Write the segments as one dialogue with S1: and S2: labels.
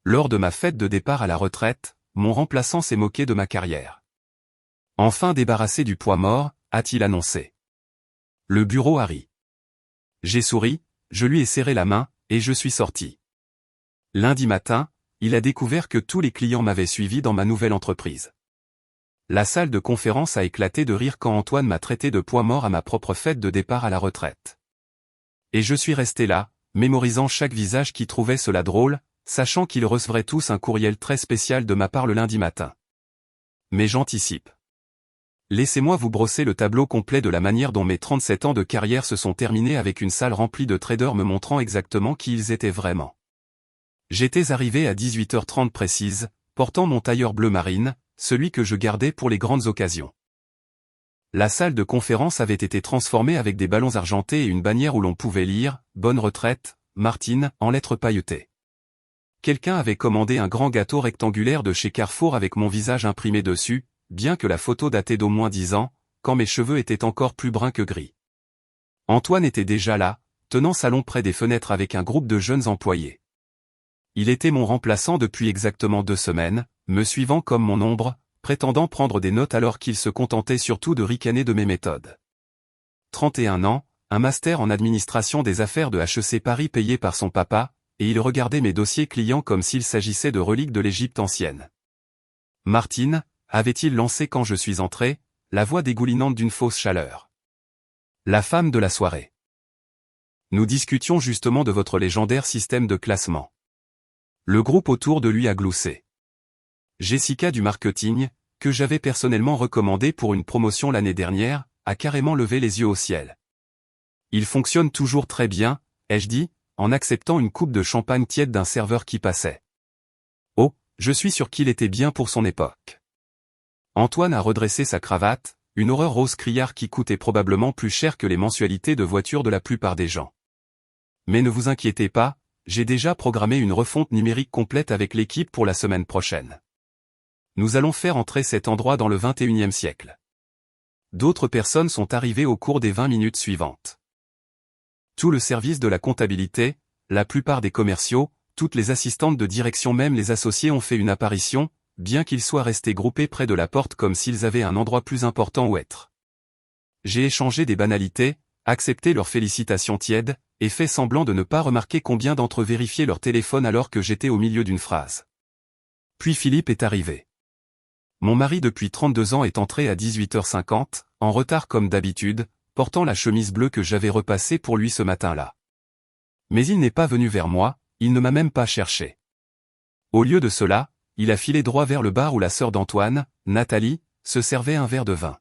S1: Lors de ma fête de départ à la retraite, mon remplaçant s'est moqué de ma carrière. Enfin débarrassé du poids mort, a-t-il annoncé. Le bureau a ri. J'ai souri, je lui ai serré la main, et je suis sorti. Lundi matin, il a découvert que tous les clients m'avaient suivi dans ma nouvelle entreprise. La salle de conférence a éclaté de rire quand Antoine m'a traité de poids mort à ma propre fête de départ à la retraite. Et je suis resté là, mémorisant chaque visage qui trouvait cela drôle, sachant qu'ils recevraient tous un courriel très spécial de ma part le lundi matin. Mais j'anticipe. Laissez-moi vous brosser le tableau complet de la manière dont mes 37 ans de carrière se sont terminés avec une salle remplie de traders me montrant exactement qui ils étaient vraiment. J'étais arrivé à 18h30 précise, portant mon tailleur bleu marine, celui que je gardais pour les grandes occasions. La salle de conférence avait été transformée avec des ballons argentés et une bannière où l'on pouvait lire « Bonne retraite, Martine » en lettres pailletées. Quelqu'un avait commandé un grand gâteau rectangulaire de chez Carrefour avec mon visage imprimé dessus, bien que la photo datait d'au moins 10 ans, quand mes cheveux étaient encore plus bruns que gris. Antoine était déjà là, tenant salon près des fenêtres avec un groupe de jeunes employés. Il était mon remplaçant depuis exactement 2 semaines, me suivant comme mon ombre, prétendant prendre des notes alors qu'il se contentait surtout de ricaner de mes méthodes. 31 ans, un master en administration des affaires de HEC Paris payé par son papa, et il regardait mes dossiers clients comme s'il s'agissait de reliques de l'Égypte ancienne. Martine, avait-il lancé quand je suis entré, la voix dégoulinante d'une fausse chaleur. La femme de la soirée. Nous discutions justement de votre légendaire système de classement. Le groupe autour de lui a gloussé. Jessica du marketing, que j'avais personnellement recommandé pour une promotion l'année dernière, a carrément levé les yeux au ciel. Il fonctionne toujours très bien, ai-je dit, en acceptant une coupe de champagne tiède d'un serveur qui passait. Oh, je suis sûr qu'il était bien pour son époque. Antoine a redressé sa cravate, une horreur rose criard qui coûtait probablement plus cher que les mensualités de voiture de la plupart des gens. Mais ne vous inquiétez pas, j'ai déjà programmé une refonte numérique complète avec l'équipe pour la semaine prochaine. Nous allons faire entrer cet endroit dans le 21e siècle. D'autres personnes sont arrivées au cours des 20 minutes suivantes. Tout le service de la comptabilité, la plupart des commerciaux, toutes les assistantes de direction, même les associés ont fait une apparition, bien qu'ils soient restés groupés près de la porte comme s'ils avaient un endroit plus important où être. J'ai échangé des banalités, accepté leurs félicitations tièdes, et fait semblant de ne pas remarquer combien d'entre eux vérifiaient leur téléphone alors que j'étais au milieu d'une phrase. Puis Philippe est arrivé. Mon mari depuis 32 ans est entré à 18h50, en retard comme d'habitude, portant la chemise bleue que j'avais repassée pour lui ce matin-là. Mais il n'est pas venu vers moi, il ne m'a même pas cherché. Au lieu de cela, il a filé droit vers le bar où la sœur d'Antoine, Nathalie, se servait un verre de vin.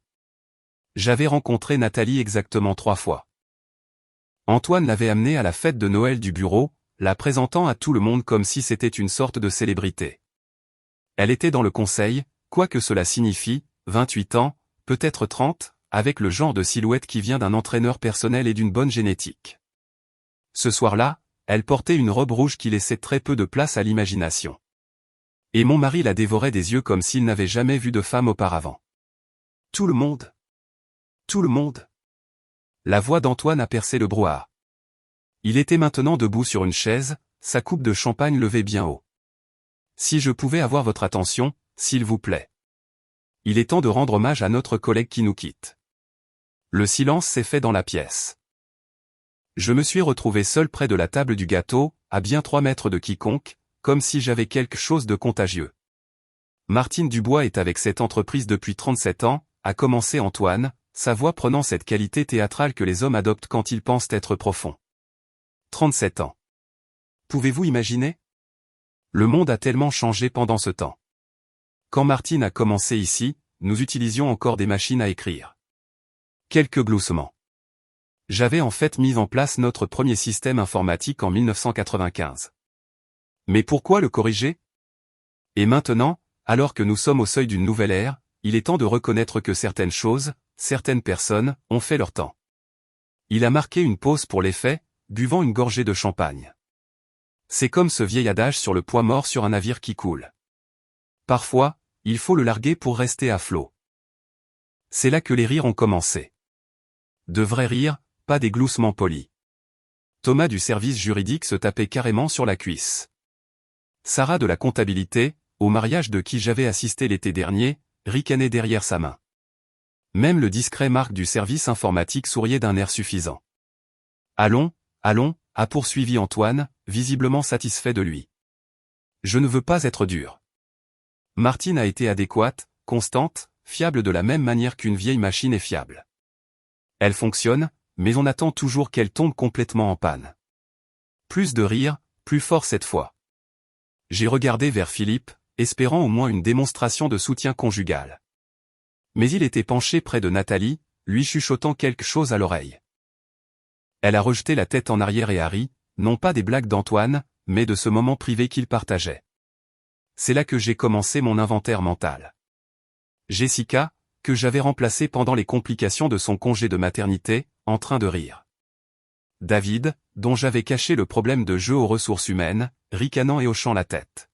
S1: J'avais rencontré Nathalie exactement 3 fois. Antoine l'avait amenée à la fête de Noël du bureau, la présentant à tout le monde comme si c'était une sorte de célébrité. Elle était dans le conseil, quoi que cela signifie, 28 ans, peut-être 30, avec le genre de silhouette qui vient d'un entraîneur personnel et d'une bonne génétique. Ce soir-là, elle portait une robe rouge qui laissait très peu de place à l'imagination. Et mon mari la dévorait des yeux comme s'il n'avait jamais vu de femme auparavant. Tout le monde. Tout le monde. La voix d'Antoine a percé le brouhaha. Il était maintenant debout sur une chaise, sa coupe de champagne levée bien haut. Si je pouvais avoir votre attention, s'il vous plaît. Il est temps de rendre hommage à notre collègue qui nous quitte. Le silence s'est fait dans la pièce. Je me suis retrouvé seul près de la table du gâteau, à bien 3 mètres de quiconque, comme si j'avais quelque chose de contagieux. Martine Dubois est avec cette entreprise depuis 37 ans, a commencé Antoine, sa voix prenant cette qualité théâtrale que les hommes adoptent quand ils pensent être profonds. 37 ans. Pouvez-vous imaginer? Le monde a tellement changé pendant ce temps. Quand Martine a commencé ici, nous utilisions encore des machines à écrire. Quelques gloussements. J'avais en fait mis en place notre premier système informatique en 1995. Mais pourquoi le corriger? Et maintenant, alors que nous sommes au seuil d'une nouvelle ère, il est temps de reconnaître que certaines choses, certaines personnes, ont fait leur temps. Il a marqué une pause pour l'effet, buvant une gorgée de champagne. C'est comme ce vieil adage sur le poids mort sur un navire qui coule. Parfois, il faut le larguer pour rester à flot. C'est là que les rires ont commencé. De vrais rires, pas des gloussements polis. Thomas du service juridique se tapait carrément sur la cuisse. Sarah de la comptabilité, au mariage de qui j'avais assisté l'été dernier, ricanait derrière sa main. Même le discret Marc du service informatique souriait d'un air suffisant. Allons, allons, a poursuivi Antoine, visiblement satisfait de lui. Je ne veux pas être dur. Martine a été adéquate, constante, fiable de la même manière qu'une vieille machine est fiable. Elle fonctionne, mais on attend toujours qu'elle tombe complètement en panne. Plus de rire, plus fort cette fois. J'ai regardé vers Philippe, espérant au moins une démonstration de soutien conjugal. Mais il était penché près de Nathalie, lui chuchotant quelque chose à l'oreille. Elle a rejeté la tête en arrière et a ri, non pas des blagues d'Antoine, mais de ce moment privé qu'ils partageaient. C'est là que j'ai commencé mon inventaire mental. Jessica, que j'avais remplacée pendant les complications de son congé de maternité, en train de rire. David, dont j'avais caché le problème de jeu aux ressources humaines, ricanant et hochant la tête.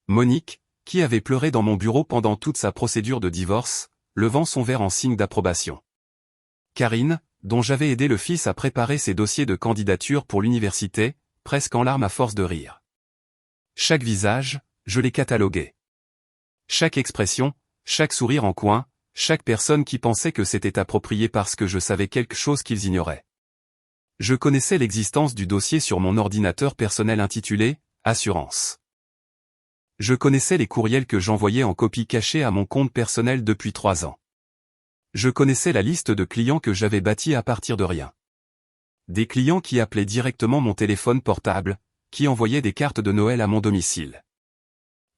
S1: Monique, qui avait pleuré dans mon bureau pendant toute sa procédure de divorce, levant son verre en signe d'approbation. Karine, dont j'avais aidé le fils à préparer ses dossiers de candidature pour l'université, presque en larmes à force de rire. Chaque visage, je les cataloguais. Chaque expression, chaque sourire en coin, chaque personne qui pensait que c'était approprié parce que je savais quelque chose qu'ils ignoraient. Je connaissais l'existence du dossier sur mon ordinateur personnel intitulé « Assurance ». Je connaissais les courriels que j'envoyais en copie cachée à mon compte personnel depuis 3 ans. Je connaissais la liste de clients que j'avais bâtie à partir de rien. Des clients qui appelaient directement mon téléphone portable, qui envoyaient des cartes de Noël à mon domicile.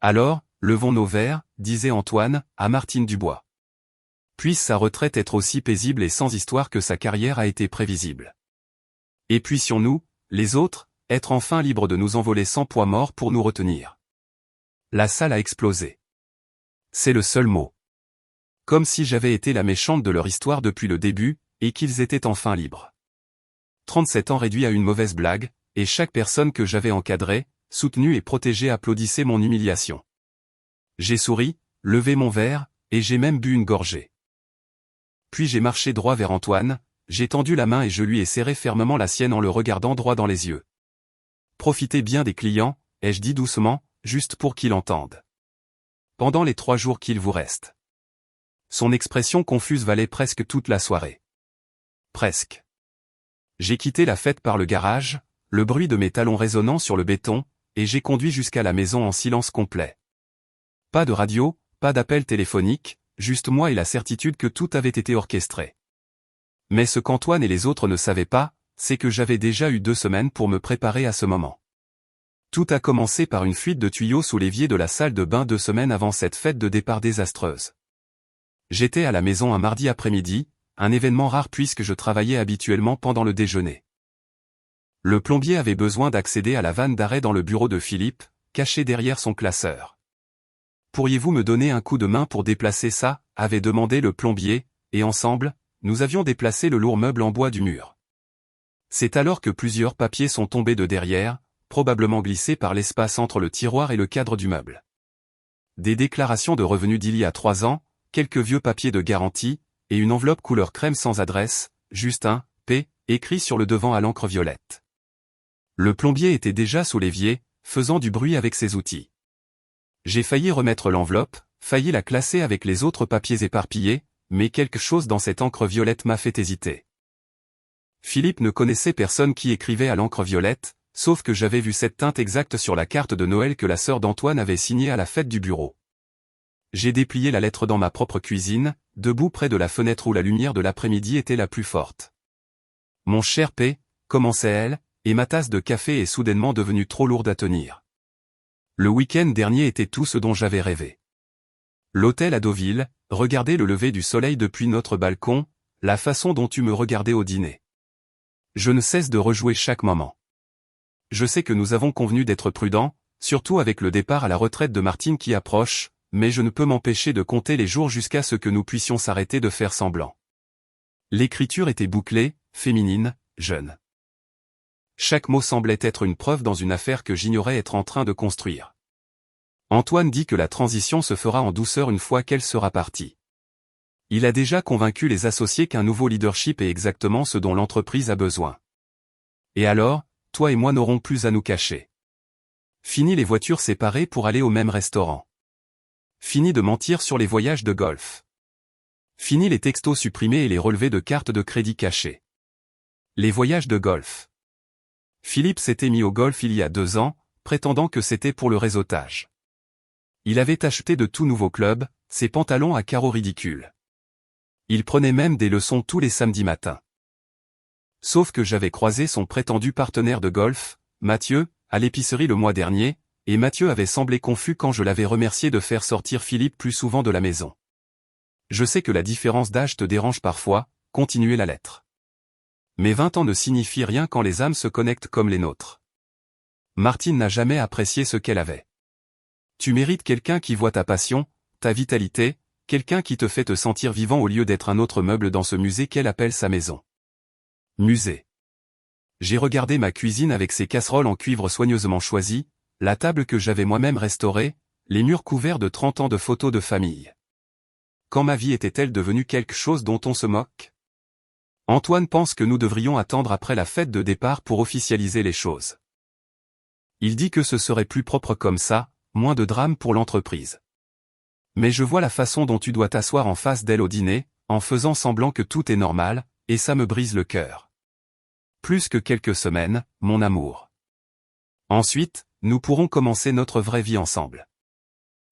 S1: Alors, levons nos verres, disait Antoine, à Martine Dubois. Puisse sa retraite être aussi paisible et sans histoire que sa carrière a été prévisible. Et puissions-nous, les autres, être enfin libres de nous envoler sans poids mort pour nous retenir. La salle a explosé. C'est le seul mot. Comme si j'avais été la méchante de leur histoire depuis le début, et qu'ils étaient enfin libres. 37 ans réduits à une mauvaise blague, et chaque personne que j'avais encadrée, soutenue et protégée applaudissait mon humiliation. J'ai souri, levé mon verre, et j'ai même bu une gorgée. Puis j'ai marché droit vers Antoine, j'ai tendu la main et je lui ai serré fermement la sienne en le regardant droit dans les yeux. Profitez bien des clients, ai-je dit doucement, juste pour qu'ils l'entendent. Pendant les 3 jours qu'il vous reste. Son expression confuse valait presque toute la soirée. Presque. J'ai quitté la fête par le garage, le bruit de mes talons résonnant sur le béton, et j'ai conduit jusqu'à la maison en silence complet. Pas de radio, pas d'appel téléphonique, juste moi et la certitude que tout avait été orchestré. Mais ce qu'Antoine et les autres ne savaient pas, c'est que j'avais déjà eu 2 semaines pour me préparer à ce moment. Tout a commencé par une fuite de tuyaux sous l'évier de la salle de bain 2 semaines avant cette fête de départ désastreuse. J'étais à la maison un mardi après-midi, un événement rare puisque je travaillais habituellement pendant le déjeuner. Le plombier avait besoin d'accéder à la vanne d'arrêt dans le bureau de Philippe, caché derrière son classeur. « Pourriez-vous me donner un coup de main pour déplacer ça ?» avait demandé le plombier, et ensemble, nous avions déplacé le lourd meuble en bois du mur. C'est alors que plusieurs papiers sont tombés de derrière, probablement glissés par l'espace entre le tiroir et le cadre du meuble. Des déclarations de revenus d'il y a 3 ans, quelques vieux papiers de garantie, et une enveloppe couleur crème sans adresse, juste un « P » écrit sur le devant à l'encre violette. Le plombier était déjà sous l'évier, faisant du bruit avec ses outils. J'ai failli remettre l'enveloppe, failli la classer avec les autres papiers éparpillés, mais quelque chose dans cette encre violette m'a fait hésiter. Philippe ne connaissait personne qui écrivait à l'encre violette, sauf que j'avais vu cette teinte exacte sur la carte de Noël que la sœur d'Antoine avait signée à la fête du bureau. J'ai déplié la lettre dans ma propre cuisine, debout près de la fenêtre où la lumière de l'après-midi était la plus forte. « Mon cher P », commençait-elle, et ma tasse de café est soudainement devenue trop lourde à tenir. Le week-end dernier était tout ce dont j'avais rêvé. L'hôtel à Deauville, regarder le lever du soleil depuis notre balcon, la façon dont tu me regardais au dîner. Je ne cesse de rejouer chaque moment. Je sais que nous avons convenu d'être prudents, surtout avec le départ à la retraite de Martine qui approche, mais je ne peux m'empêcher de compter les jours jusqu'à ce que nous puissions s'arrêter de faire semblant. L'écriture était bouclée, féminine, jeune. Chaque mot semblait être une preuve dans une affaire que j'ignorais être en train de construire. Antoine dit que la transition se fera en douceur une fois qu'elle sera partie. Il a déjà convaincu les associés qu'un nouveau leadership est exactement ce dont l'entreprise a besoin. Et alors, toi et moi n'aurons plus à nous cacher. Fini les voitures séparées pour aller au même restaurant. Fini de mentir sur les voyages de golf. Fini les textos supprimés et les relevés de cartes de crédit cachées. Les voyages de golf. Philippe s'était mis au golf il y a 2 ans, prétendant que c'était pour le réseautage. Il avait acheté de tout nouveaux clubs, ses pantalons à carreaux ridicules. Il prenait même des leçons tous les samedis matins. Sauf que j'avais croisé son prétendu partenaire de golf, Mathieu, à l'épicerie le mois dernier, et Mathieu avait semblé confus quand je l'avais remercié de faire sortir Philippe plus souvent de la maison. Je sais que la différence d'âge te dérange parfois, continuait la lettre. Mais 20 ans ne signifient rien quand les âmes se connectent comme les nôtres. Martine n'a jamais apprécié ce qu'elle avait. Tu mérites quelqu'un qui voit ta passion, ta vitalité, quelqu'un qui te fait te sentir vivant au lieu d'être un autre meuble dans ce musée qu'elle appelle sa maison. Musée. J'ai regardé ma cuisine avec ses casseroles en cuivre soigneusement choisies, la table que j'avais moi-même restaurée, les murs couverts de 30 ans de photos de famille. Quand ma vie était-elle devenue quelque chose dont on se moque? Antoine pense que nous devrions attendre après la fête de départ pour officialiser les choses. Il dit que ce serait plus propre comme ça, moins de drame pour l'entreprise. Mais je vois la façon dont tu dois t'asseoir en face d'elle au dîner, en faisant semblant que tout est normal, et ça me brise le cœur. Plus que quelques semaines, mon amour. Ensuite, nous pourrons commencer notre vraie vie ensemble.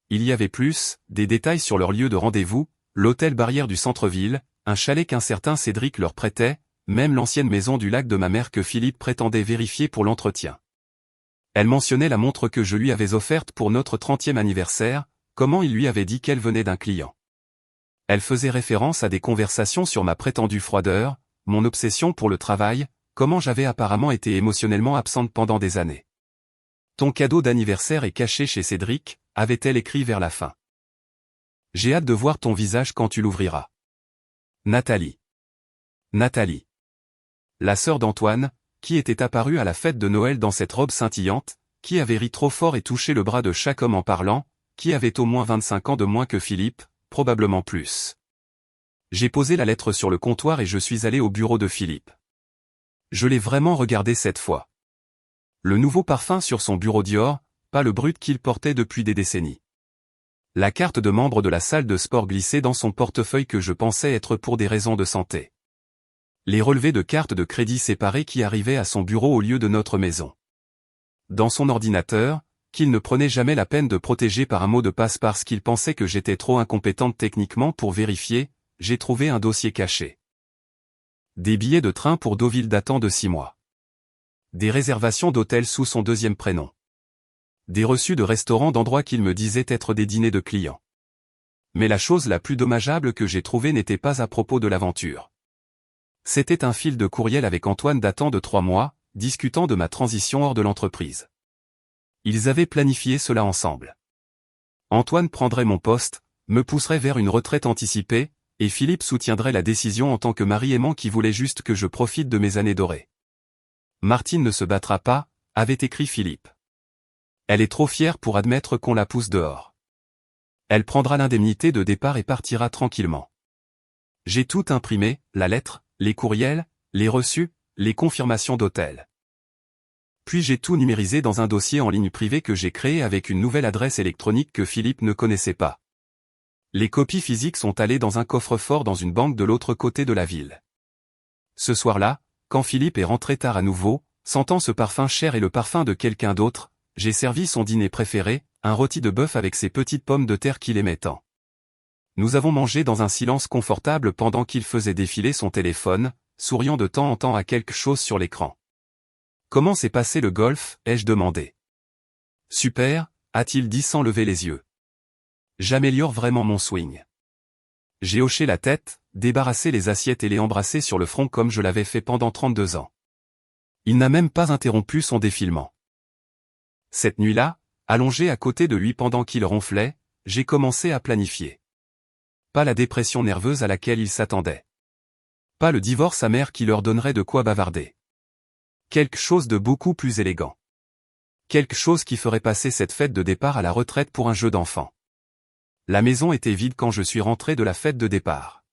S1: Il y avait plus, des détails sur leur lieu de rendez-vous, l'hôtel Barrière du centre-ville, un chalet qu'un certain Cédric leur prêtait, même l'ancienne maison du lac de ma mère que Philippe prétendait vérifier pour l'entretien. Elle mentionnait la montre que je lui avais offerte pour notre 30e anniversaire, comment il lui avait dit qu'elle venait d'un client. Elle faisait référence à des conversations sur ma prétendue froideur, mon obsession pour le travail, comment j'avais apparemment été émotionnellement absente pendant des années. Ton cadeau d'anniversaire est caché chez Cédric, avait-elle écrit vers la fin. J'ai hâte de voir ton visage quand tu l'ouvriras. Nathalie. Nathalie. La sœur d'Antoine, qui était apparue à la fête de Noël dans cette robe scintillante, qui avait ri trop fort et touché le bras de chaque homme en parlant, qui avait au moins 25 ans de moins que Philippe, probablement plus. J'ai posé la lettre sur le comptoir et je suis allé au bureau de Philippe. Je l'ai vraiment regardé cette fois. Le nouveau parfum sur son bureau Dior, pas le brut qu'il portait depuis des décennies. La carte de membre de la salle de sport glissée dans son portefeuille que je pensais être pour des raisons de santé. Les relevés de cartes de crédit séparés qui arrivaient à son bureau au lieu de notre maison. Dans son ordinateur, qu'il ne prenait jamais la peine de protéger par un mot de passe parce qu'il pensait que j'étais trop incompétente techniquement pour vérifier, j'ai trouvé un dossier caché. Des billets de train pour Deauville datant de 6 mois. Des réservations d'hôtels sous son 2e prénom. Des reçus de restaurants d'endroits qu'il me disait être des dîners de clients. Mais la chose la plus dommageable que j'ai trouvée n'était pas à propos de l'aventure. C'était un fil de courriel avec Antoine datant de 3 mois, discutant de ma transition hors de l'entreprise. Ils avaient planifié cela ensemble. Antoine prendrait mon poste, me pousserait vers une retraite anticipée, et Philippe soutiendrait la décision en tant que mari aimant qui voulait juste que je profite de mes années dorées. Martine ne se battra pas, avait écrit Philippe. Elle est trop fière pour admettre qu'on la pousse dehors. Elle prendra l'indemnité de départ et partira tranquillement. J'ai tout imprimé, la lettre, les courriels, les reçus, les confirmations d'hôtel. Puis j'ai tout numérisé dans un dossier en ligne privé que j'ai créé avec une nouvelle adresse électronique que Philippe ne connaissait pas. Les copies physiques sont allées dans un coffre-fort dans une banque de l'autre côté de la ville. Ce soir-là, quand Philippe est rentré tard à nouveau, sentant ce parfum cher et le parfum de quelqu'un d'autre, j'ai servi son dîner préféré, un rôti de bœuf avec ses petites pommes de terre qu'il aimait tant. Nous avons mangé dans un silence confortable pendant qu'il faisait défiler son téléphone, souriant de temps en temps à quelque chose sur l'écran. Comment s'est passé le golf, ai-je demandé. Super, a-t-il dit sans lever les yeux. J'améliore vraiment mon swing. J'ai hoché la tête, débarrassé les assiettes et les embrassé sur le front comme je l'avais fait pendant 32 ans. Il n'a même pas interrompu son défilement. Cette nuit-là, allongé à côté de lui pendant qu'il ronflait, j'ai commencé à planifier. Pas la dépression nerveuse à laquelle il s'attendait. Pas le divorce amer qui leur donnerait de quoi bavarder. Quelque chose de beaucoup plus élégant. Quelque chose qui ferait passer cette fête de départ à la retraite pour un jeu d'enfant. La maison était vide quand je suis rentré de la fête de départ.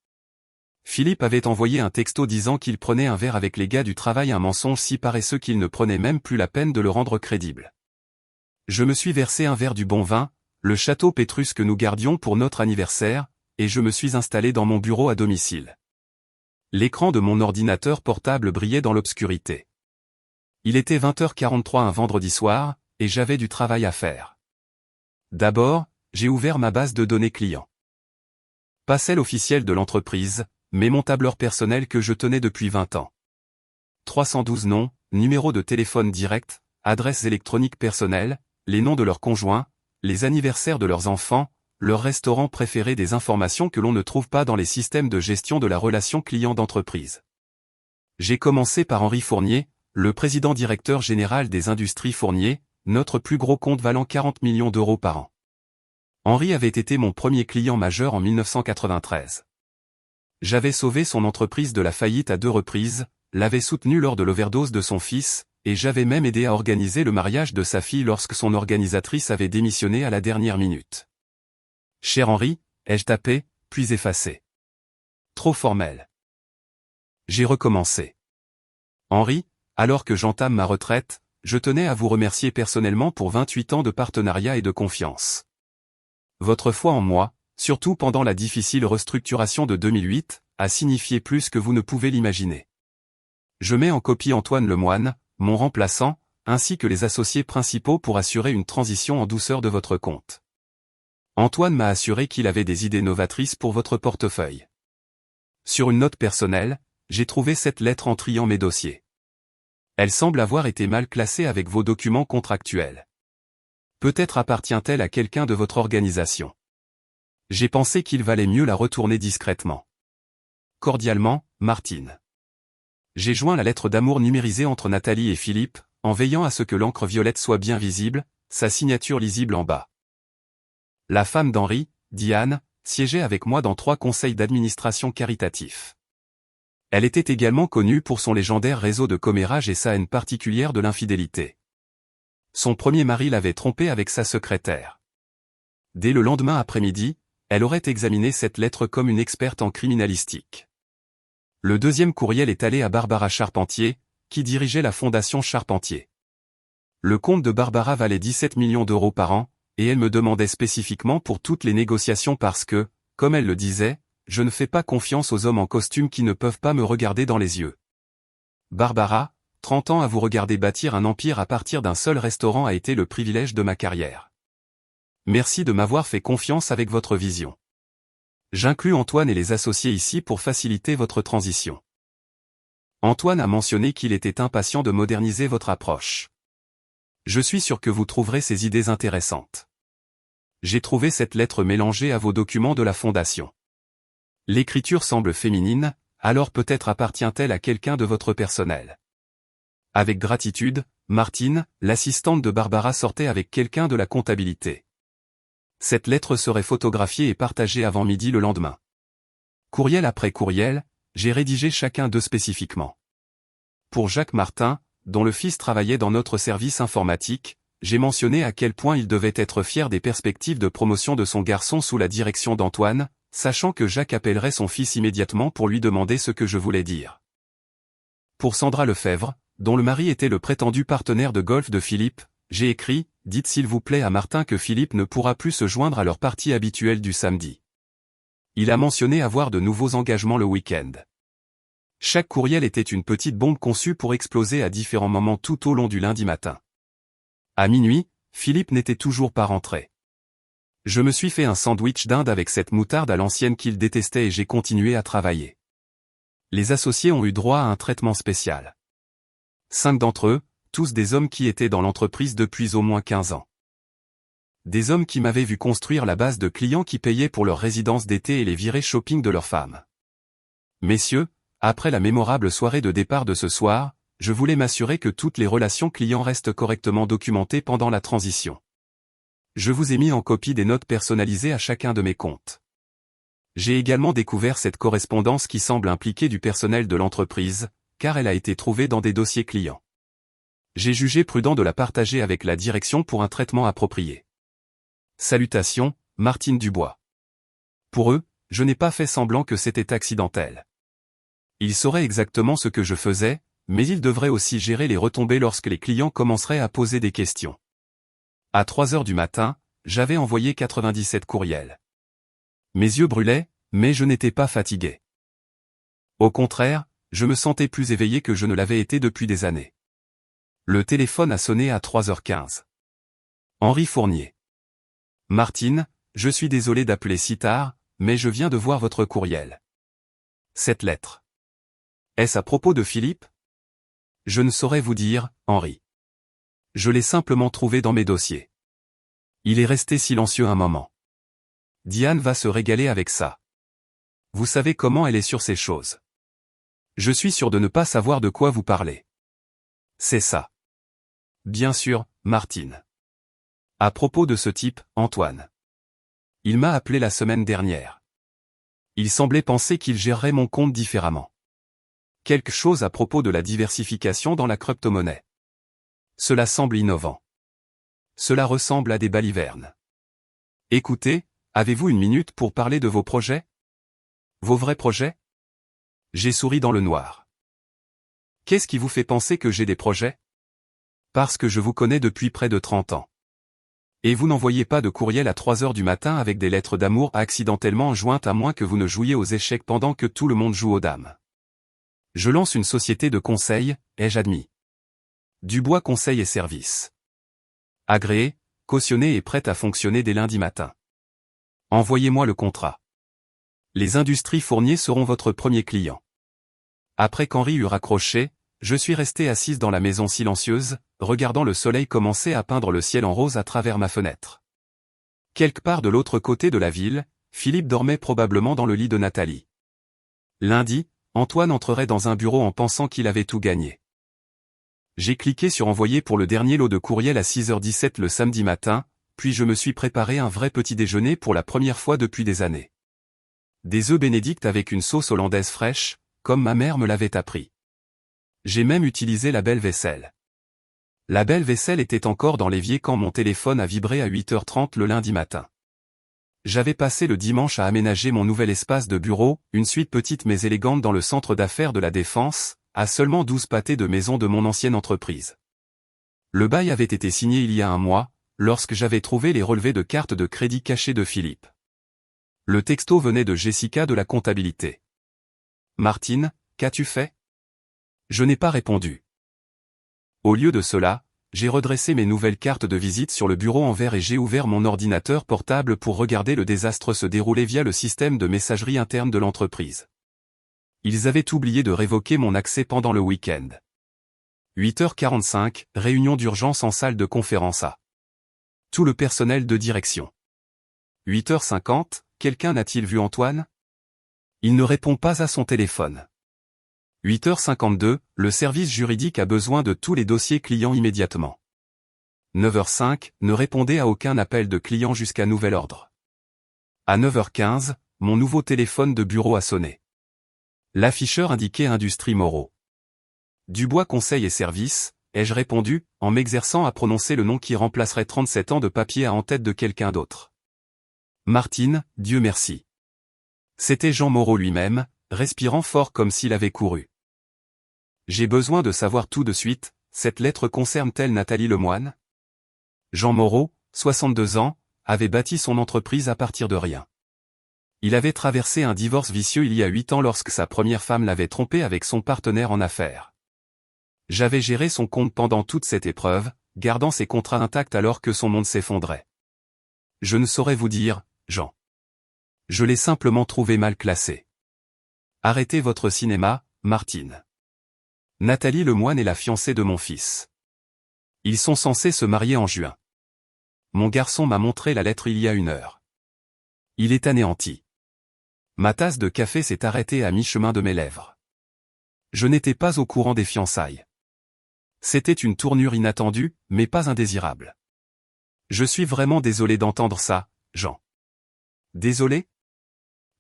S1: Philippe avait envoyé un texto disant qu'il prenait un verre avec les gars du travail, un mensonge si paresseux qu'il ne prenait même plus la peine de le rendre crédible. Je me suis versé un verre du bon vin, le château Pétrus que nous gardions pour notre anniversaire, et je me suis installé dans mon bureau à domicile. L'écran de mon ordinateur portable brillait dans l'obscurité. Il était 20h43 un vendredi soir, et j'avais du travail à faire. D'abord, j'ai ouvert ma base de données clients. Pas celle officielle de l'entreprise, mais mon tableur personnel que je tenais depuis 20 ans. 312 noms, numéros de téléphone direct, adresses électroniques personnelles, les noms de leurs conjoints, les anniversaires de leurs enfants, leurs restaurants préférés, des informations que l'on ne trouve pas dans les systèmes de gestion de la relation client d'entreprise. J'ai commencé par Henri Fournier, le président directeur général des Industries Fournier, notre plus gros compte valant 40 millions d'euros par an. Henri avait été mon premier client majeur en 1993. J'avais sauvé son entreprise de la faillite à 2 reprises, l'avais soutenu lors de l'overdose de son fils, et j'avais même aidé à organiser le mariage de sa fille lorsque son organisatrice avait démissionné à la dernière minute. Cher Henri, ai-je tapé, puis effacé. Trop formel. J'ai recommencé. Henri, alors que j'entame ma retraite, je tenais à vous remercier personnellement pour 28 ans de partenariat et de confiance. Votre foi en moi, surtout pendant la difficile restructuration de 2008, a signifié plus que vous ne pouvez l'imaginer. Je mets en copie Antoine Lemoine, mon remplaçant, ainsi que les associés principaux pour assurer une transition en douceur de votre compte. Antoine m'a assuré qu'il avait des idées novatrices pour votre portefeuille. Sur une note personnelle, j'ai trouvé cette lettre en triant mes dossiers. Elle semble avoir été mal classée avec vos documents contractuels. Peut-être appartient-elle à quelqu'un de votre organisation. J'ai pensé qu'il valait mieux la retourner discrètement. Cordialement, Martine. J'ai joint la lettre d'amour numérisée entre Nathalie et Philippe, en veillant à ce que l'encre violette soit bien visible, sa signature lisible en bas. La femme d'Henri, Diane, siégeait avec moi dans 3 conseils d'administration caritatifs. Elle était également connue pour son légendaire réseau de commérage et sa haine particulière de l'infidélité. Son premier mari l'avait trompée avec sa secrétaire. Dès le lendemain après-midi, elle aurait examiné cette lettre comme une experte en criminalistique. Le deuxième courriel est allé à Barbara Charpentier, qui dirigeait la Fondation Charpentier. Le compte de Barbara valait 17 millions d'euros par an, et elle me demandait spécifiquement pour toutes les négociations parce que, comme elle le disait, je ne fais pas confiance aux hommes en costume qui ne peuvent pas me regarder dans les yeux. Barbara, 30 ans à vous regarder bâtir un empire à partir d'un seul restaurant a été le privilège de ma carrière. Merci de m'avoir fait confiance avec votre vision. J'inclus Antoine et les associés ici pour faciliter votre transition. Antoine a mentionné qu'il était impatient de moderniser votre approche. Je suis sûr que vous trouverez ces idées intéressantes. J'ai trouvé cette lettre mélangée à vos documents de la Fondation. L'écriture semble féminine, alors peut-être appartient-elle à quelqu'un de votre personnel. Avec gratitude, Martine, l'assistante de Barbara sortait avec quelqu'un de la comptabilité. Cette lettre serait photographiée et partagée avant midi le lendemain. Courriel après courriel, j'ai rédigé chacun d'eux spécifiquement. Pour Jacques Martin, dont le fils travaillait dans notre service informatique, j'ai mentionné à quel point il devait être fier des perspectives de promotion de son garçon sous la direction d'Antoine, sachant que Jacques appellerait son fils immédiatement pour lui demander ce que je voulais dire. Pour Sandra Lefebvre, dont le mari était le prétendu partenaire de golf de Philippe, j'ai écrit « Dites s'il vous plaît à Martin que Philippe ne pourra plus se joindre à leur partie habituelle du samedi. » Il a mentionné avoir de nouveaux engagements le week-end. Chaque courriel était une petite bombe conçue pour exploser à différents moments tout au long du lundi matin. À minuit, Philippe n'était toujours pas rentré. Je me suis fait un sandwich d'Inde avec cette moutarde à l'ancienne qu'il détestait et j'ai continué à travailler. Les associés ont eu droit à un traitement spécial. 5 d'entre eux, tous des hommes qui étaient dans l'entreprise depuis au moins 15 ans. Des hommes qui m'avaient vu construire la base de clients qui payaient pour leur résidence d'été et les virées shopping de leurs femmes. Messieurs, après la mémorable soirée de départ de ce soir, je voulais m'assurer que toutes les relations clients restent correctement documentées pendant la transition. Je vous ai mis en copie des notes personnalisées à chacun de mes comptes. J'ai également découvert cette correspondance qui semble impliquer du personnel de l'entreprise, car elle a été trouvée dans des dossiers clients. J'ai jugé prudent de la partager avec la direction pour un traitement approprié. Salutations, Martine Dubois. Pour eux, je n'ai pas fait semblant que c'était accidentel. Ils sauraient exactement ce que je faisais, mais ils devraient aussi gérer les retombées lorsque les clients commenceraient à poser des questions. À 3 heures du matin, j'avais envoyé 97 courriels. Mes yeux brûlaient, mais je n'étais pas fatigué. Au contraire, je me sentais plus éveillé que je ne l'avais été depuis des années. Le téléphone a sonné à 3h15. Henri Fournier. Martine, je suis désolé d'appeler si tard, mais je viens de voir votre courriel. Cette lettre. Est-ce à propos de Philippe? Je ne saurais vous dire, Henri. Je l'ai simplement trouvé dans mes dossiers. Il est resté silencieux un moment. Diane va se régaler avec ça. Vous savez comment elle est sur ces choses. Je suis sûr de ne pas savoir de quoi vous parlez. C'est ça. Bien sûr, Martine. À propos de ce type, Antoine. Il m'a appelé la semaine dernière. Il semblait penser qu'il gérerait mon compte différemment. Quelque chose à propos de la diversification dans la crypto-monnaie. Cela semble innovant. Cela ressemble à des balivernes. Écoutez, avez-vous une minute pour parler de vos projets? Vos vrais projets? J'ai souri dans le noir. Qu'est-ce qui vous fait penser que j'ai des projets? Parce que je vous connais depuis près de 30 ans. Et vous n'envoyez pas de courriel à 3 heures du matin avec des lettres d'amour accidentellement jointes à moins que vous ne jouiez aux échecs pendant que tout le monde joue aux dames. Je lance une société de conseil, ai-je admis. Dubois Conseil et Services. Agréé, cautionné et prête à fonctionner dès lundi matin. Envoyez-moi le contrat. Les industries Fournier seront votre premier client. Après qu'Henri eut raccroché, je suis resté assise dans la maison silencieuse, regardant le soleil commencer à peindre le ciel en rose à travers ma fenêtre. Quelque part de l'autre côté de la ville, Philippe dormait probablement dans le lit de Nathalie. Lundi, Antoine entrerait dans un bureau en pensant qu'il avait tout gagné. J'ai cliqué sur envoyer pour le dernier lot de courriel à 6h17 le samedi matin, puis je me suis préparé un vrai petit déjeuner pour la première fois depuis des années. Des œufs bénédicts avec une sauce hollandaise fraîche, comme ma mère me l'avait appris. J'ai même utilisé la belle vaisselle. La belle vaisselle était encore dans l'évier quand mon téléphone a vibré à 8h30 le lundi matin. J'avais passé le dimanche à aménager mon nouvel espace de bureau, une suite petite mais élégante dans le centre d'affaires de la Défense, à seulement 12 pâtés de maison de mon ancienne entreprise. Le bail avait été signé il y a un mois, lorsque j'avais trouvé les relevés de carte de crédit cachés de Philippe. Le texto venait de Jessica de la comptabilité. « Martine, qu'as-tu fait ?» Je n'ai pas répondu. Au lieu de cela, j'ai redressé mes nouvelles cartes de visite sur le bureau en verre et j'ai ouvert mon ordinateur portable pour regarder le désastre se dérouler via le système de messagerie interne de l'entreprise. Ils avaient oublié de révoquer mon accès pendant le week-end. 8h45, réunion d'urgence en salle de conférence A. Tout le personnel de direction. 8h50, quelqu'un n'a-t-il vu Antoine? Il ne répond pas à son téléphone. 8h52, le service juridique a besoin de tous les dossiers clients immédiatement. 9h05, ne répondez à aucun appel de client jusqu'à nouvel ordre. À 9h15, mon nouveau téléphone de bureau a sonné. L'afficheur indiquait Industrie Moreau. Dubois Conseil et Services, ai-je répondu, en m'exerçant à prononcer le nom qui remplacerait 37 ans de papier à en tête de quelqu'un d'autre. Martine, Dieu merci. C'était Jean Moreau lui-même, respirant fort comme s'il avait couru. J'ai besoin de savoir tout de suite, cette lettre concerne-t-elle Nathalie Lemoine? Jean Moreau, 62 ans, avait bâti son entreprise à partir de rien. Il avait traversé un divorce vicieux il y a 8 ans lorsque sa première femme l'avait trompé avec son partenaire en affaires. J'avais géré son compte pendant toute cette épreuve, gardant ses contrats intacts alors que son monde s'effondrait. Je ne saurais vous dire, Jean. Je l'ai simplement trouvé mal classé. Arrêtez votre cinéma, Martine. Nathalie Lemoine est la fiancée de mon fils. Ils sont censés se marier en juin. Mon garçon m'a montré la lettre il y a 1 heure. Il est anéanti. Ma tasse de café s'est arrêtée à mi-chemin de mes lèvres. Je n'étais pas au courant des fiançailles. C'était une tournure inattendue, mais pas indésirable. Je suis vraiment désolé d'entendre ça, Jean. Désolé?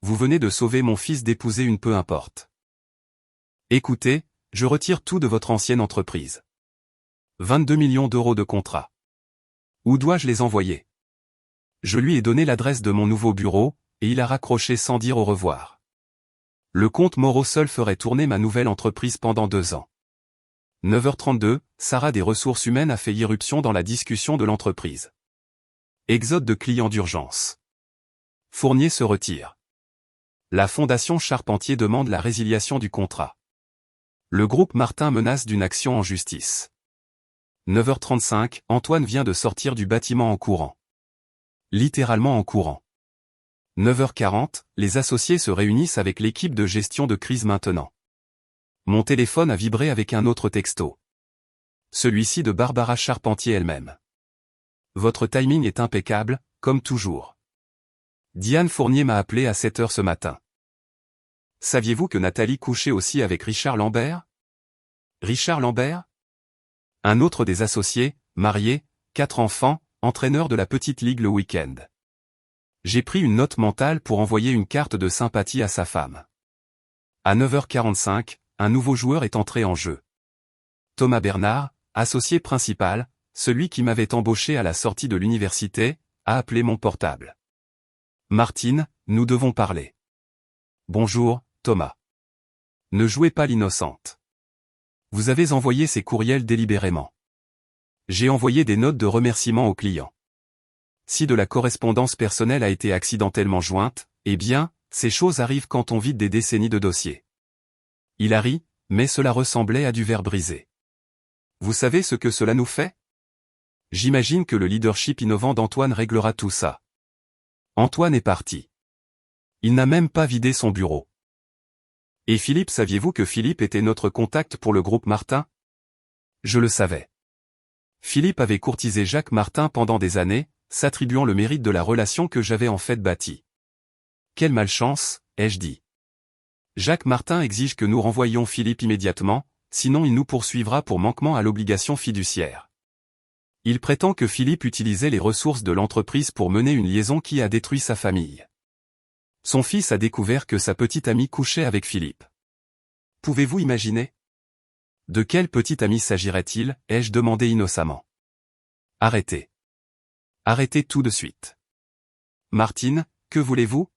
S1: Vous venez de sauver mon fils d'épouser une peu importe. Écoutez, je retire tout de votre ancienne entreprise. 22 millions d'euros de contrat. Où dois-je les envoyer? Je lui ai donné l'adresse de mon nouveau bureau, et il a raccroché sans dire au revoir. Le compte Moreau seul ferait tourner ma nouvelle entreprise pendant 2 ans. 9h32, Sarah des ressources humaines a fait irruption dans la discussion de l'entreprise. Exode de clients d'urgence. Fournier se retire. La Fondation Charpentier demande la résiliation du contrat. Le groupe Martin menace d'une action en justice. 9h35, Antoine vient de sortir du bâtiment en courant. Littéralement en courant. 9h40, les associés se réunissent avec l'équipe de gestion de crise maintenant. Mon téléphone a vibré avec un autre texto. Celui-ci de Barbara Charpentier elle-même. Votre timing est impeccable, comme toujours. Diane Fournier m'a appelé à 7h ce matin. Saviez-vous que Nathalie couchait aussi avec Richard Lambert? Richard Lambert? Un autre des associés, marié, 4 enfants, entraîneur de la petite ligue le week-end. J'ai pris une note mentale pour envoyer une carte de sympathie à sa femme. À 9h45, un nouveau joueur est entré en jeu. Thomas Bernard, associé principal, celui qui m'avait embauché à la sortie de l'université, a appelé mon portable. Martine, nous devons parler. Bonjour, Thomas. Ne jouez pas l'innocente. Vous avez envoyé ces courriels délibérément. J'ai envoyé des notes de remerciement aux clients. Si de la correspondance personnelle a été accidentellement jointe, eh bien, ces choses arrivent quand on vide des décennies de dossiers. Il a ri, mais cela ressemblait à du verre brisé. Vous savez ce que cela nous fait? J'imagine que le leadership innovant d'Antoine réglera tout ça. Antoine est parti. Il n'a même pas vidé son bureau. Et Philippe, saviez-vous que Philippe était notre contact pour le groupe Martin? Je le savais. Philippe avait courtisé Jacques Martin pendant des années, s'attribuant le mérite de la relation que j'avais en fait bâtie. Quelle malchance, ai-je dit. Jacques Martin exige que nous renvoyions Philippe immédiatement, sinon il nous poursuivra pour manquement à l'obligation fiduciaire. Il prétend que Philippe utilisait les ressources de l'entreprise pour mener une liaison qui a détruit sa famille. Son fils a découvert que sa petite amie couchait avec Philippe. Pouvez-vous imaginer? De quelle petite amie s'agirait-il, ai-je demandé innocemment. Arrêtez. Arrêtez tout de suite. Martine, que voulez-vous?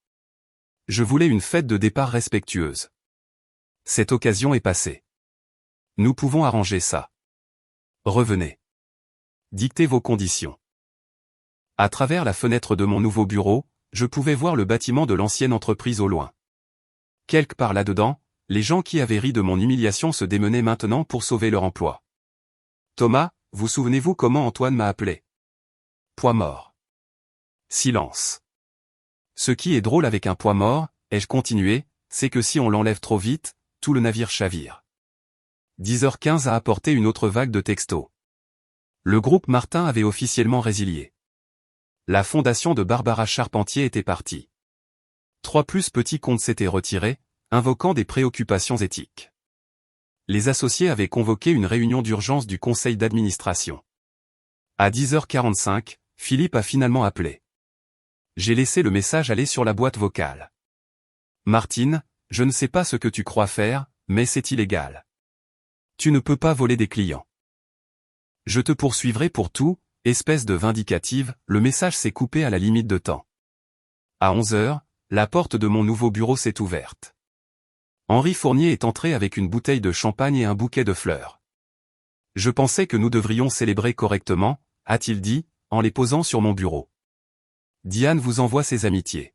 S1: Je voulais une fête de départ respectueuse. Cette occasion est passée. Nous pouvons arranger ça. Revenez. Dictez vos conditions. À travers la fenêtre de mon nouveau bureau, je pouvais voir le bâtiment de l'ancienne entreprise au loin. Quelque part là-dedans, les gens qui avaient ri de mon humiliation se démenaient maintenant pour sauver leur emploi. Thomas, vous souvenez-vous comment Antoine m'a appelé? Poids mort. Silence. Ce qui est drôle avec un poids mort, ai-je continué, c'est que si on l'enlève trop vite, tout le navire chavire. 10h15 a apporté une autre vague de textos. Le groupe Martin avait officiellement résilié. La fondation de Barbara Charpentier était partie. 3 plus petits comptes s'étaient retirés, invoquant des préoccupations éthiques. Les associés avaient convoqué une réunion d'urgence du conseil d'administration. À 10h45, Philippe a finalement appelé. J'ai laissé le message aller sur la boîte vocale. Martine, je ne sais pas ce que tu crois faire, mais c'est illégal. Tu ne peux pas voler des clients. Je te poursuivrai pour tout, espèce de vindicative, le message s'est coupé à la limite de temps. À 11h, la porte de mon nouveau bureau s'est ouverte. Henri Fournier est entré avec une bouteille de champagne et un bouquet de fleurs. Je pensais que nous devrions célébrer correctement, a-t-il dit, en les posant sur mon bureau. Diane vous envoie ses amitiés.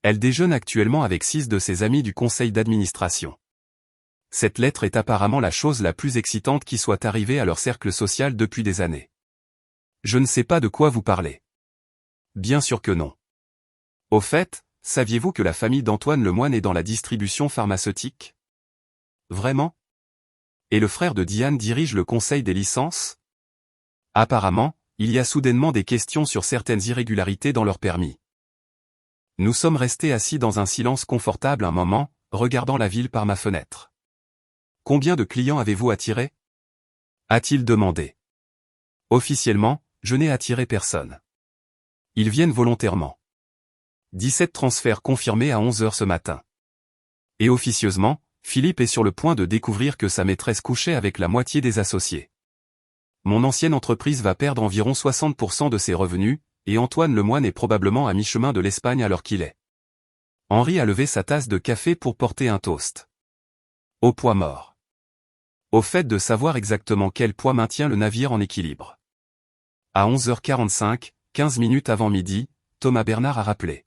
S1: Elle déjeune actuellement avec 6 de ses amis du conseil d'administration. Cette lettre est apparemment la chose la plus excitante qui soit arrivée à leur cercle social depuis des années. Je ne sais pas de quoi vous parlez. Bien sûr que non. Au fait, saviez-vous que la famille d'Antoine Lemoine est dans la distribution pharmaceutique? Vraiment? Et le frère de Diane dirige le conseil des licences? Apparemment, il y a soudainement des questions sur certaines irrégularités dans leur permis. Nous sommes restés assis dans un silence confortable un moment, regardant la ville par ma fenêtre. Combien de clients avez-vous attiré? A-t-il demandé. Officiellement, je n'ai attiré personne. Ils viennent volontairement. 17 transferts confirmés à 11h ce matin. Et officieusement, Philippe est sur le point de découvrir que sa maîtresse couchait avec la moitié des associés. Mon ancienne entreprise va perdre environ 60% de ses revenus, et Antoine Lemoine est probablement à mi-chemin de l'Espagne à l'heure qu'il est. Henri a levé sa tasse de café pour porter un toast. Au poids mort. Au fait de savoir exactement quel poids maintient le navire en équilibre. À 11h45, 15 minutes avant midi, Thomas Bernard a rappelé.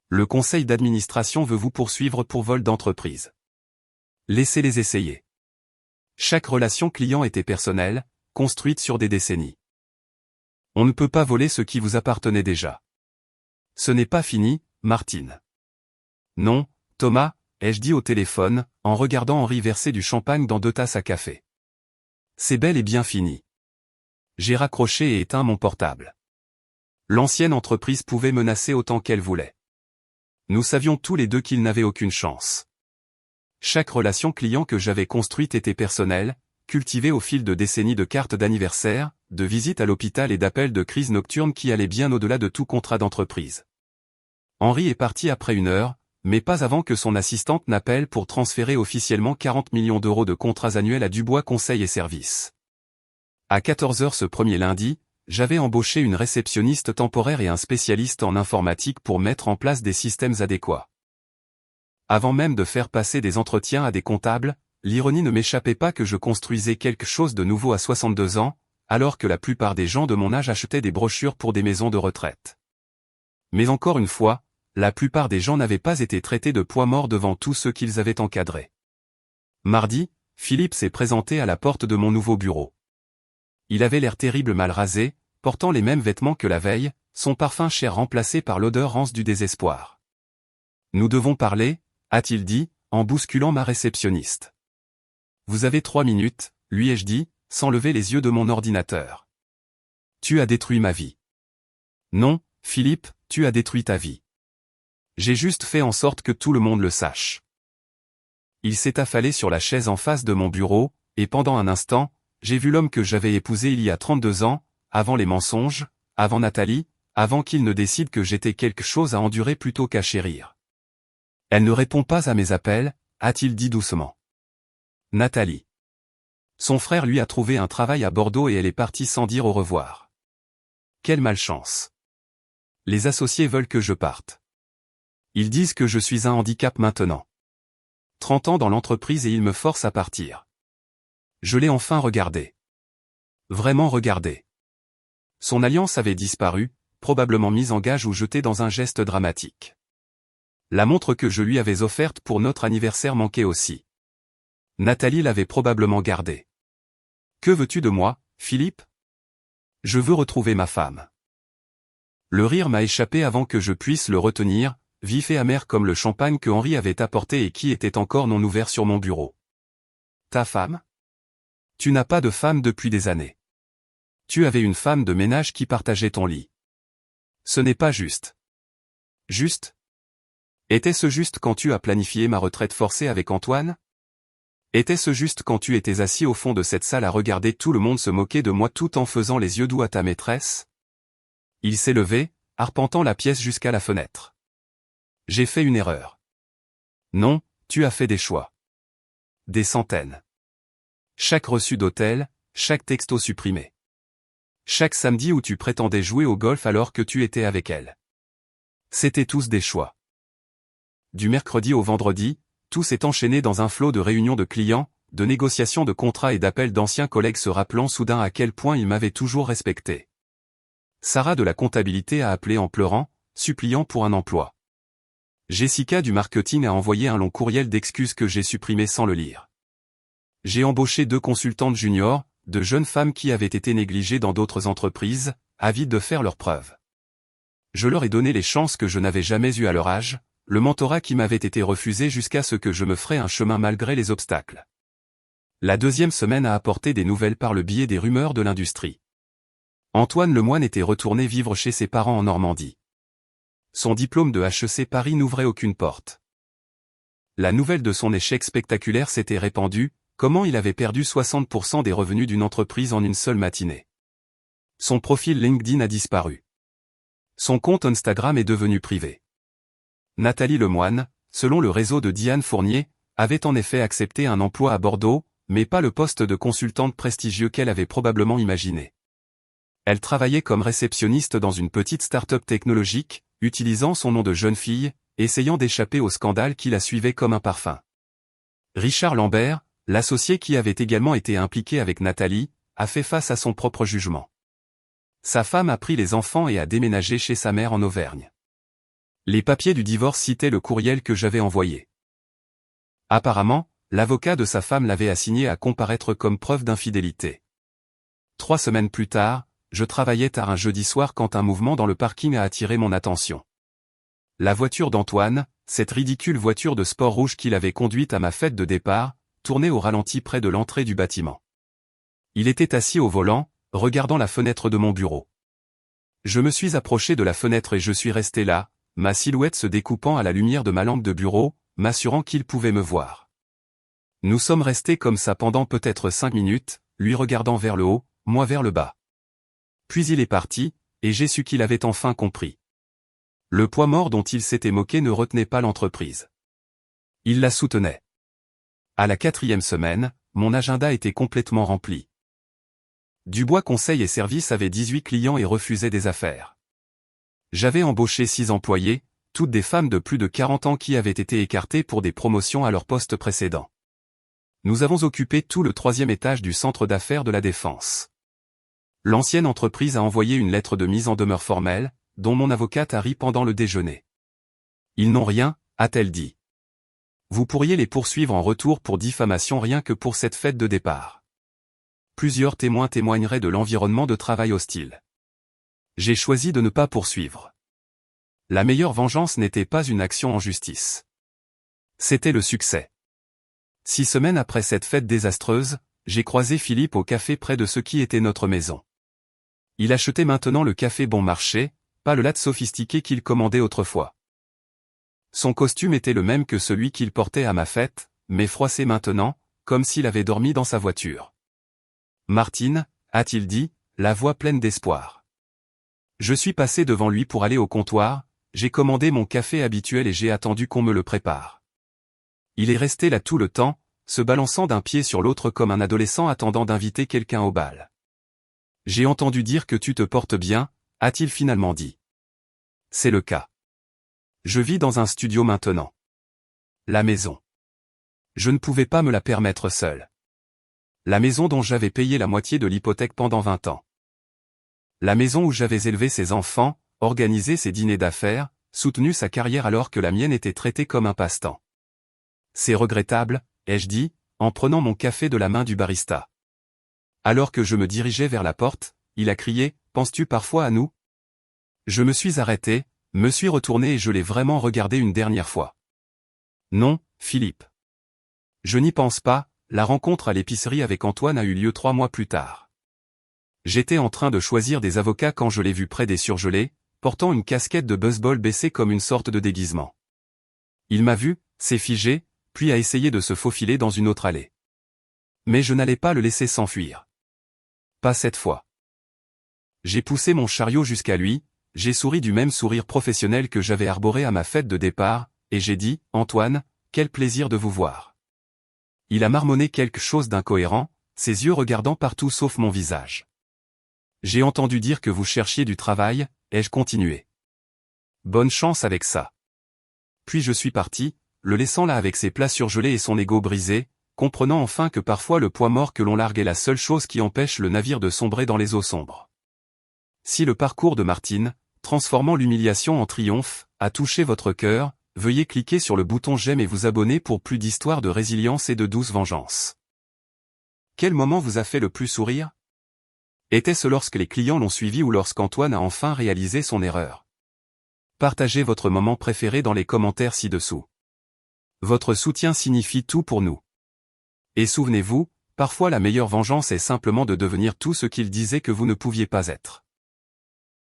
S1: Le conseil d'administration veut vous poursuivre pour vol d'entreprise. Laissez-les essayer. Chaque relation client était personnelle, construite sur des décennies. On ne peut pas voler ce qui vous appartenait déjà. Ce n'est pas fini, Martine. Non, Thomas, ai-je dit au téléphone, en regardant Henri verser du champagne dans 2 tasses à café. C'est bel et bien fini. J'ai raccroché et éteint mon portable. L'ancienne entreprise pouvait menacer autant qu'elle voulait. Nous savions tous les deux qu'il n'avait aucune chance. Chaque relation client que j'avais construite était personnelle, cultivée au fil de décennies de cartes d'anniversaire, de visites à l'hôpital et d'appels de crise nocturne qui allaient bien au-delà de tout contrat d'entreprise. Henri est parti après 1 heure, mais pas avant que son assistante n'appelle pour transférer officiellement 40 millions d'euros de contrats annuels à Dubois Conseil et Services. À 14 heures ce premier lundi, j'avais embauché une réceptionniste temporaire et un spécialiste en informatique pour mettre en place des systèmes adéquats. Avant même de faire passer des entretiens à des comptables, l'ironie ne m'échappait pas que je construisais quelque chose de nouveau à 62 ans, alors que la plupart des gens de mon âge achetaient des brochures pour des maisons de retraite. Mais encore une fois, la plupart des gens n'avaient pas été traités de poids mort devant tous ceux qu'ils avaient encadrés. Mardi, Philippe s'est présenté à la porte de mon nouveau bureau. Il avait l'air terrible mal rasé, portant les mêmes vêtements que la veille, son parfum cher remplacé par l'odeur rance du désespoir. « Nous devons parler », a-t-il dit, en bousculant ma réceptionniste. « Vous avez 3 minutes, lui ai-je dit, sans lever les yeux de mon ordinateur. Tu as détruit ma vie. » Non, Philippe, tu as détruit ta vie. J'ai juste fait en sorte que tout le monde le sache. Il s'est affalé sur la chaise en face de mon bureau, et pendant un instant, j'ai vu l'homme que j'avais épousé il y a 32 ans, avant les mensonges, avant Nathalie, avant qu'il ne décide que j'étais quelque chose à endurer plutôt qu'à chérir. Elle ne répond pas à mes appels, a-t-il dit doucement. Nathalie. Son frère lui a trouvé un travail à Bordeaux et elle est partie sans dire au revoir. Quelle malchance. Les associés veulent que je parte. Ils disent que je suis un handicap maintenant. 30 ans dans l'entreprise et ils me forcent à partir. Je l'ai enfin regardé. Vraiment regardé. Son alliance avait disparu, probablement mise en gage ou jetée dans un geste dramatique. La montre que je lui avais offerte pour notre anniversaire manquait aussi. Nathalie l'avait probablement gardée. Que veux-tu de moi, Philippe? Je veux retrouver ma femme. Le rire m'a échappé avant que je puisse le retenir, vif et amer comme le champagne que Henri avait apporté et qui était encore non ouvert sur mon bureau. Ta femme? Tu n'as pas de femme depuis des années. Tu avais une femme de ménage qui partageait ton lit. Ce n'est pas juste. Juste? Était-ce juste quand tu as planifié ma retraite forcée avec Antoine? Était-ce juste quand tu étais assis au fond de cette salle à regarder tout le monde se moquer de moi tout en faisant les yeux doux à ta maîtresse? Il s'est levé, arpentant la pièce jusqu'à la fenêtre. J'ai fait une erreur. Non, tu as fait des choix. Des centaines. Chaque reçu d'hôtel, chaque texto supprimé. Chaque samedi où tu prétendais jouer au golf alors que tu étais avec elle. C'étaient tous des choix. Du mercredi au vendredi, tout s'est enchaîné dans un flot de réunions de clients, de négociations de contrats et d'appels d'anciens collègues se rappelant soudain à quel point ils m'avaient toujours respecté. Sarah de la comptabilité a appelé en pleurant, suppliant pour un emploi. Jessica du marketing a envoyé un long courriel d'excuses que j'ai supprimé sans le lire. J'ai embauché 2 consultantes juniors, de jeunes femmes qui avaient été négligées dans d'autres entreprises, avides de faire leurs preuves. Je leur ai donné les chances que je n'avais jamais eues à leur âge, le mentorat qui m'avait été refusé jusqu'à ce que je me fraie un chemin malgré les obstacles. La 2e semaine a apporté des nouvelles par le biais des rumeurs de l'industrie. Antoine Lemoine était retourné vivre chez ses parents en Normandie. Son diplôme de HEC Paris n'ouvrait aucune porte. La nouvelle de son échec spectaculaire s'était répandue, comment il avait perdu 60% des revenus d'une entreprise en une seule matinée. Son profil LinkedIn a disparu. Son compte Instagram est devenu privé. Nathalie Lemoine, selon le réseau de Diane Fournier, avait en effet accepté un emploi à Bordeaux, mais pas le poste de consultante prestigieux qu'elle avait probablement imaginé. Elle travaillait comme réceptionniste dans une petite start-up technologique, utilisant son nom de jeune fille, essayant d'échapper au scandale qui la suivait comme un parfum. Richard Lambert, l'associé qui avait également été impliqué avec Nathalie, a fait face à son propre jugement. Sa femme a pris les enfants et a déménagé chez sa mère en Auvergne. Les papiers du divorce citaient le courriel que j'avais envoyé. Apparemment, l'avocat de sa femme l'avait assigné à comparaître comme preuve d'infidélité. 3 semaines plus tard, je travaillais tard un jeudi soir quand un mouvement dans le parking a attiré mon attention. La voiture d'Antoine, cette ridicule voiture de sport rouge qu'il avait conduite à ma fête de départ, tournait au ralenti près de l'entrée du bâtiment. Il était assis au volant, regardant la fenêtre de mon bureau. Je me suis approché de la fenêtre et je suis resté là, ma silhouette se découpant à la lumière de ma lampe de bureau, m'assurant qu'il pouvait me voir. Nous sommes restés comme ça pendant peut-être 5 minutes, lui regardant vers le haut, moi vers le bas. Puis il est parti, et j'ai su qu'il avait enfin compris. Le poids mort dont il s'était moqué ne retenait pas l'entreprise. Il la soutenait. À la 4e semaine, mon agenda était complètement rempli. Dubois Conseil et Services avait 18 clients et refusait des affaires. J'avais embauché 6 employés, toutes des femmes de plus de 40 ans qui avaient été écartées pour des promotions à leur poste précédent. Nous avons occupé tout le 3e étage du centre d'affaires de la Défense. L'ancienne entreprise a envoyé une lettre de mise en demeure formelle, dont mon avocate a ri pendant le déjeuner. Ils n'ont rien, a-t-elle dit. Vous pourriez les poursuivre en retour pour diffamation rien que pour cette fête de départ. Plusieurs témoins témoigneraient de l'environnement de travail hostile. J'ai choisi de ne pas poursuivre. La meilleure vengeance n'était pas une action en justice. C'était le succès. 6 semaines après cette fête désastreuse, j'ai croisé Philippe au café près de ce qui était notre maison. Il achetait maintenant le café bon marché, pas le latte sophistiqué qu'il commandait autrefois. Son costume était le même que celui qu'il portait à ma fête, mais froissé maintenant, comme s'il avait dormi dans sa voiture. Martine, a-t-il dit, la voix pleine d'espoir. Je suis passé devant lui pour aller au comptoir, j'ai commandé mon café habituel et j'ai attendu qu'on me le prépare. Il est resté là tout le temps, se balançant d'un pied sur l'autre comme un adolescent attendant d'inviter quelqu'un au bal. J'ai entendu dire que tu te portes bien, a-t-il finalement dit. C'est le cas. Je vis dans un studio maintenant. La maison. Je ne pouvais pas me la permettre seul. La maison dont j'avais payé la moitié de l'hypothèque pendant 20 ans. La maison où j'avais élevé ses enfants, organisé ses dîners d'affaires, soutenu sa carrière alors que la mienne était traitée comme un passe-temps. C'est regrettable, ai-je dit, en prenant mon café de la main du barista. Alors que je me dirigeais vers la porte, il a crié, « Penses-tu parfois à nous ?» Je me suis arrêté, me suis retourné et je l'ai vraiment regardé une dernière fois. Non, Philippe. Je n'y pense pas, la rencontre à l'épicerie avec Antoine a eu lieu 3 mois plus tard. J'étais en train de choisir des avocats quand je l'ai vu près des surgelés, portant une casquette de baseball baissée comme une sorte de déguisement. Il m'a vu, s'est figé, puis a essayé de se faufiler dans une autre allée. Mais je n'allais pas le laisser s'enfuir. Pas cette fois. J'ai poussé mon chariot jusqu'à lui, j'ai souri du même sourire professionnel que j'avais arboré à ma fête de départ, et j'ai dit, « Antoine, quel plaisir de vous voir. » Il a marmonné quelque chose d'incohérent, ses yeux regardant partout sauf mon visage. J'ai entendu dire que vous cherchiez du travail, ai-je continué. Bonne chance avec ça. Puis je suis parti, le laissant là avec ses plats surgelés et son ego brisé, comprenant enfin que parfois le poids mort que l'on largue est la seule chose qui empêche le navire de sombrer dans les eaux sombres. Si le parcours de Martine, transformant l'humiliation en triomphe, a touché votre cœur, veuillez cliquer sur le bouton j'aime et vous abonner pour plus d'histoires de résilience et de douce vengeance. Quel moment vous a fait le plus sourire? Était-ce lorsque les clients l'ont suivi ou lorsqu'Antoine a enfin réalisé son erreur? Partagez votre moment préféré dans les commentaires ci-dessous. Votre soutien signifie tout pour nous. Et souvenez-vous, parfois la meilleure vengeance est simplement de devenir tout ce qu'il disait que vous ne pouviez pas être.